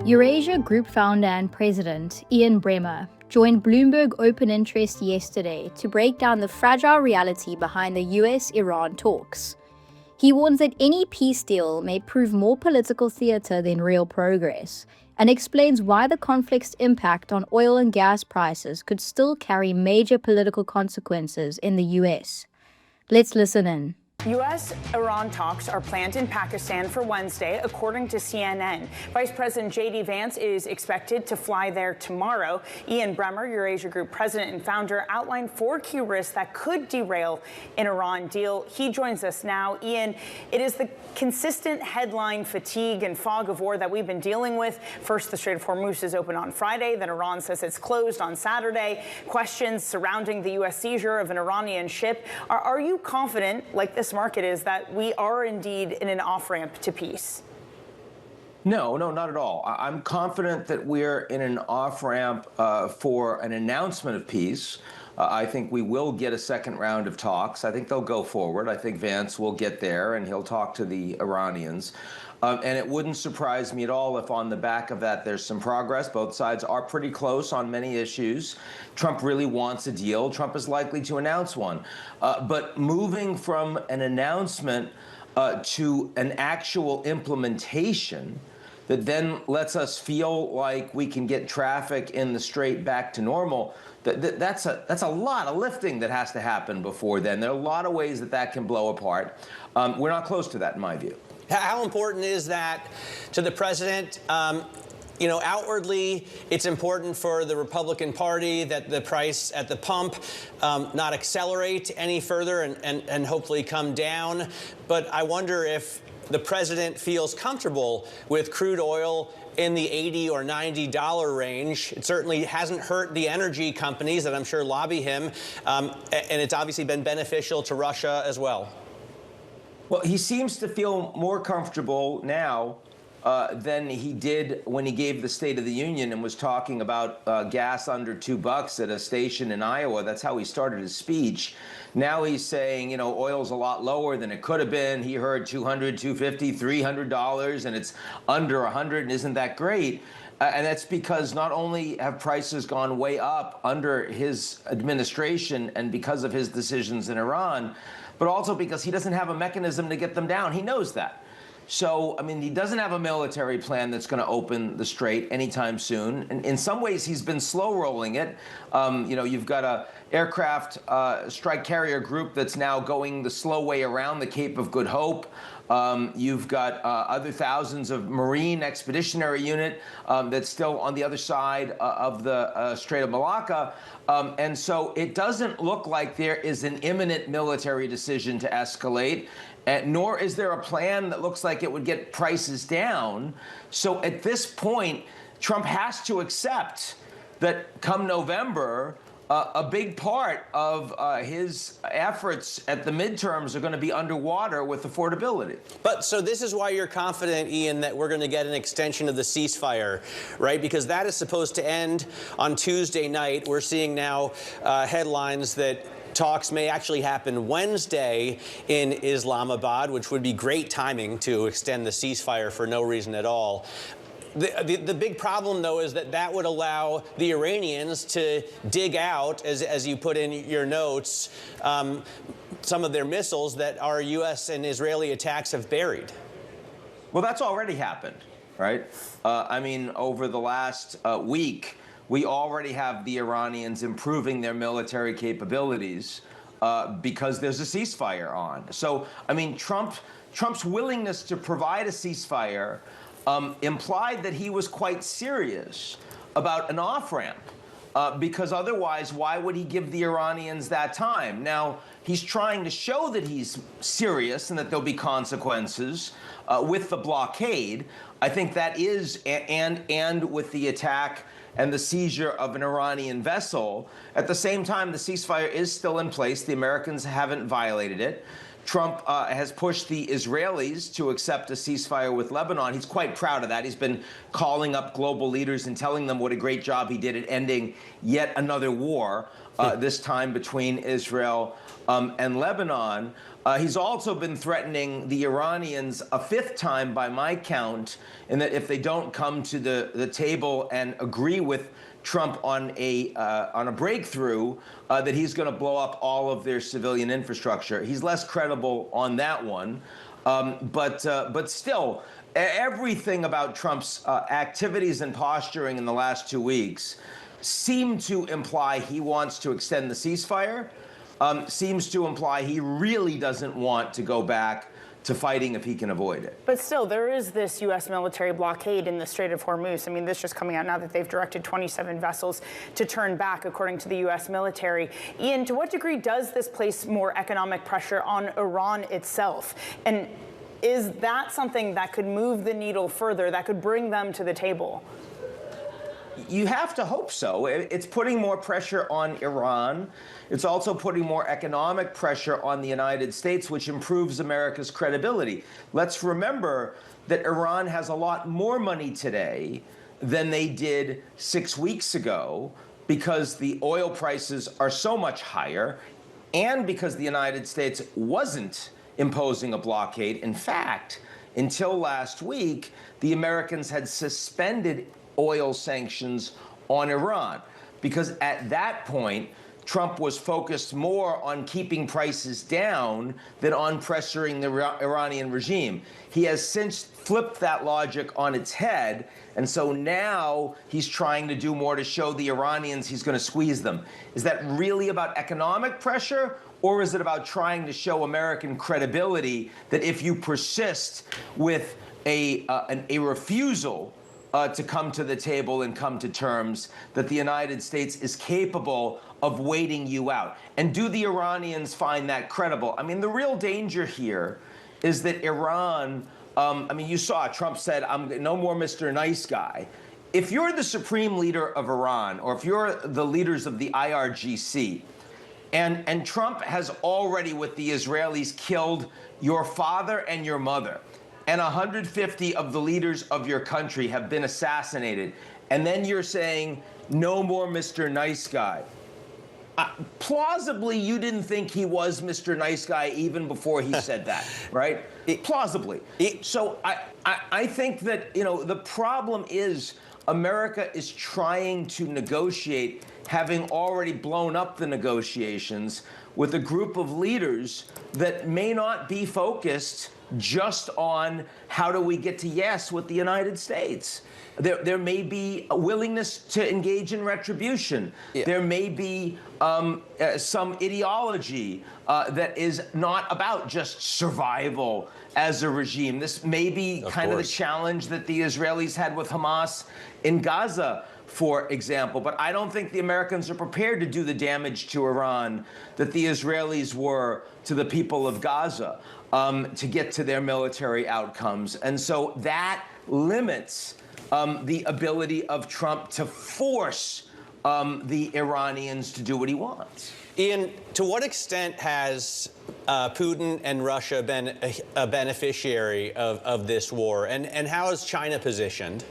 Eurasia Group founder and president Ian Bremmer joined Bloomberg Open Interest yesterday to break down the fragile reality behind the US-Iran talks. He warns that any peace deal may prove more political theater than real progress, and explains why the conflict's impact on oil and gas prices could still carry major political consequences in the US. Let's listen in. U.S.-Iran talks are planned in Pakistan for Wednesday, according to CNN. Vice President J.D. Vance is expected to fly there tomorrow. Ian Bremmer, Eurasia Group president and founder, outlined 4 key risks that could derail an Iran deal. He joins us now. Ian, it is the consistent headline fatigue and fog of war that we've been dealing with. First, the Strait of Hormuz is open on Friday. Then Iran says it's closed on Saturday. Questions surrounding the U.S. seizure of an Iranian ship. Are you confident, like this market is, that we are indeed in an off-ramp to peace? No, not at all. I'm confident that we're in an off-ramp for an announcement of peace. I think we will get a second round of talks. I think they'll go forward. I think Vance will get there and he'll talk to the Iranians. And it wouldn't surprise me at all if on the back of that there's some progress. Both sides are pretty close on many issues. Trump really wants a deal. Trump is likely to announce one. But moving from an announcement to an actual implementation that then lets us feel like we can get traffic in the Strait back to normal, that's a lot of lifting that has to happen before then. There are a lot of ways that can blow apart. We're not close to that, in my view. How important is that to the president? Outwardly, it's important for the Republican Party that the price at the pump not accelerate any further and hopefully come down. But I wonder if the president feels comfortable with crude oil in the $80 or $90 range. It certainly hasn't hurt the energy companies that I'm sure lobby him, and it's obviously been beneficial to Russia as well. Well, he seems to feel more comfortable now than he did when he gave the State of the Union and was talking about gas under $2 at a station in Iowa. That's how he started his speech. Now he's saying, oil's a lot lower than it could have been. He heard $200, $250, $300, and it's under $100, and isn't that great? And that's because not only have prices gone way up under his administration and because of his decisions in Iran, but also because he doesn't have a mechanism to get them down. He knows that. So, he doesn't have a military plan that's going to open the Strait anytime soon. And in some ways, he's been slow rolling it. You've got a aircraft strike carrier group that's now going the slow way around the Cape of Good Hope. You've got other thousands of Marine Expeditionary Unit that's still on the other side of the Strait of Malacca. And so it doesn't look like there is an imminent military decision to escalate. Nor is there a plan that looks like it would get prices down. So at this point, Trump has to accept that come November, a big part of his efforts at the midterms are going to be underwater with affordability. But so this is why you're confident, Ian, that we're going to get an extension of the ceasefire, right? Because that is supposed to end on Tuesday night. We're seeing now headlines that talks may actually happen Wednesday in Islamabad, which would be great timing to extend the ceasefire for no reason at all. The big problem, though, is that would allow the Iranians to dig out, as you put in your notes, some of their missiles that our U.S. and Israeli attacks have buried. Well, that's already happened, right? Over the last week, we already have the Iranians improving their military capabilities because there's a ceasefire on. So, Trump's willingness to provide a ceasefire implied that he was quite serious about an off-ramp, because otherwise, why would he give the Iranians that time? Now, he's trying to show that he's serious and that there'll be consequences with the blockade. I think that is, and with the attack and the seizure of an Iranian vessel. At the same time, the ceasefire is still in place. The Americans haven't violated it. Trump has pushed the Israelis to accept a ceasefire with Lebanon. He's quite proud of that. He's been calling up global leaders and telling them what a great job he did at ending yet another war, this time between Israel and Lebanon. He's also been threatening the Iranians a fifth time by my count, in that if they don't come to the table and agree with Trump on a breakthrough, that he's going to blow up all of their civilian infrastructure. He's less credible on that one, but still, everything about Trump's activities and posturing in the last 2 weeks seem to imply he wants to extend the ceasefire. Seems to imply he really doesn't want to go back to fighting if he can avoid it. But still, there is this U.S. military blockade in the Strait of Hormuz. I mean, this just coming out now that they've directed 27 vessels to turn back, according to the U.S. military. Ian, to what degree does this place more economic pressure on Iran itself? And is that something that could move the needle further, that could bring them to the table? You have to hope so. It's putting more pressure on Iran. It's also putting more economic pressure on the United States, which improves America's credibility. Let's remember that Iran has a lot more money today than they did 6 weeks ago, because the oil prices are so much higher and because the United States wasn't imposing a blockade. In fact, until last week, the Americans had suspended oil sanctions on Iran, because at that point, Trump was focused more on keeping prices down than on pressuring the Iranian regime. He has since flipped that logic on its head, and so now he's trying to do more to show the Iranians he's going to squeeze them. Is that really about economic pressure, or is it about trying to show American credibility that if you persist with a refusal to come to the table and come to terms, that the United States is capable of waiting you out? And do the Iranians find that credible? I mean, the real danger here is that Iran, I mean, you saw Trump said, I'm no more Mr. Nice Guy. If you're the supreme leader of Iran, or if you're the leaders of the IRGC, and Trump has already, with the Israelis, killed your father and your mother, and 150 of the leaders of your country have been assassinated, and then you're saying, no more Mr. Nice Guy. Plausibly, you didn't think he was Mr. Nice Guy even before he said that, right? Plausibly. So I think that, you know, the problem is America is trying to negotiate, having already blown up the negotiations, with a group of leaders that may not be focused just on how do we get to yes with the United States. There may be a willingness to engage in retribution. Yeah. There may be some ideology that is not about just survival as a regime. This may be kind of the challenge that the Israelis had with Hamas in Gaza, for example. But I don't think the Americans are prepared to do the damage to Iran that the Israelis were to the people of Gaza, to get to their military outcomes. And so that limits the ability of Trump to force the Iranians to do what he wants. Ian, to what extent has Putin and Russia been a beneficiary of this war? And how is China positioned?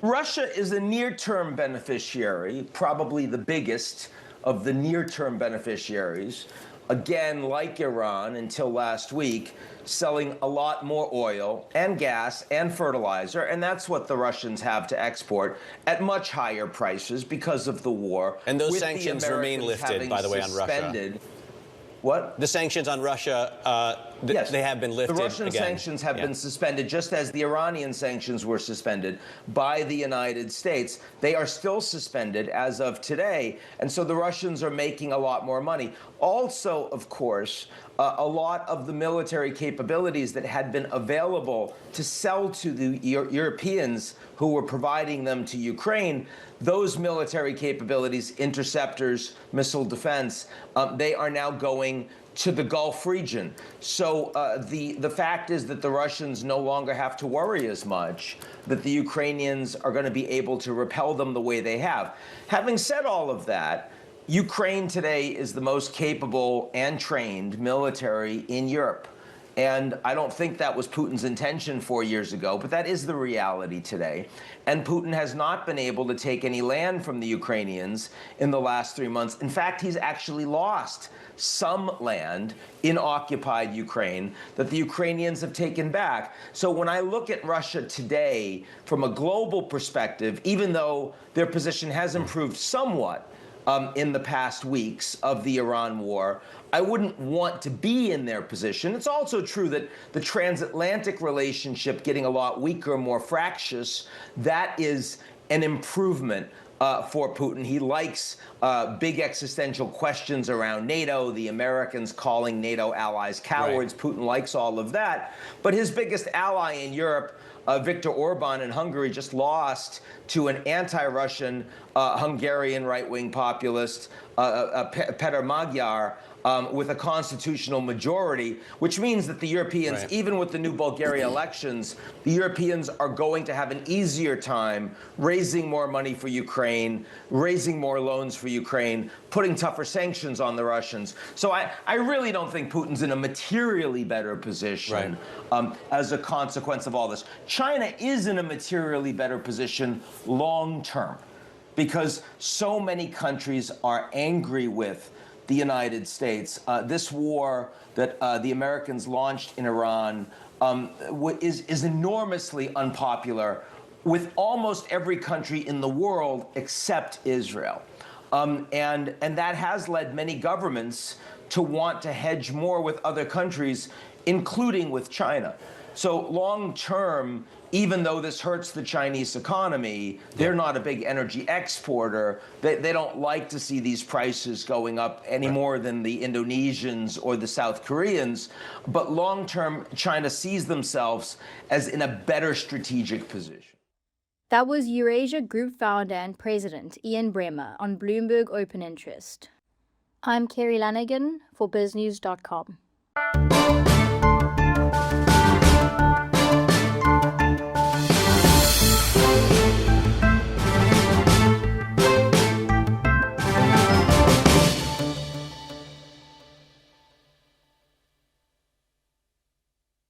Russia is a near-term beneficiary, probably the biggest of the near-term beneficiaries. Again, like Iran, until last week, selling a lot more oil and gas and fertilizer, and that's what the Russians have to export at much higher prices because of the war. And those sanctions remain lifted, by the way, on Russia. What? The sanctions on Russia, yes, they have been lifted. The Russian sanctions have been suspended, just as the Iranian sanctions were suspended by the United States. They are still suspended as of today, and so the Russians are making a lot more money. Also, of course, a lot of the military capabilities that had been available to sell to the Europeans who were providing them to Ukraine, those military capabilities, interceptors, missile defense, they are now going to the Gulf region. So the fact is that the Russians no longer have to worry as much, that the Ukrainians are going to be able to repel them the way they have. Having said all of that, Ukraine today is the most capable and trained military in Europe. And I don't think that was Putin's intention 4 years ago, but that is the reality today. And Putin has not been able to take any land from the Ukrainians in the last 3 months. In fact, he's actually lost some land in occupied Ukraine that the Ukrainians have taken back. So when I look at Russia today from a global perspective, even though their position has improved somewhat in the past weeks of the Iran war, I wouldn't want to be in their position. It's also true that the transatlantic relationship getting a lot weaker, more fractious, that is an improvement for Putin. He likes big existential questions around NATO, the Americans calling NATO allies cowards. Right. Putin likes all of that. But his biggest ally in Europe, Viktor Orban in Hungary, just lost to an anti-Russian Hungarian right-wing populist, Peter Magyar, with a constitutional majority, which means that the Europeans, right, even with the new Bulgaria elections, the Europeans are going to have an easier time raising more money for Ukraine, raising more loans for Ukraine, putting tougher sanctions on the Russians. So I really don't think Putin's in a materially better position, right, as a consequence of all this. China is in a materially better position long term because so many countries are angry with the United States. This war that the Americans launched in Iran is enormously unpopular with almost every country in the world except Israel. And that has led many governments to want to hedge more with other countries, including with China. So long term, even though this hurts the Chinese economy, they're not a big energy exporter. They don't like to see these prices going up any more than the Indonesians or the South Koreans. But long term, China sees themselves as in a better strategic position. That was Eurasia Group founder and president Ian Bremmer on Bloomberg Open Interest. I'm Kerry Lanaghan for BizNews.com.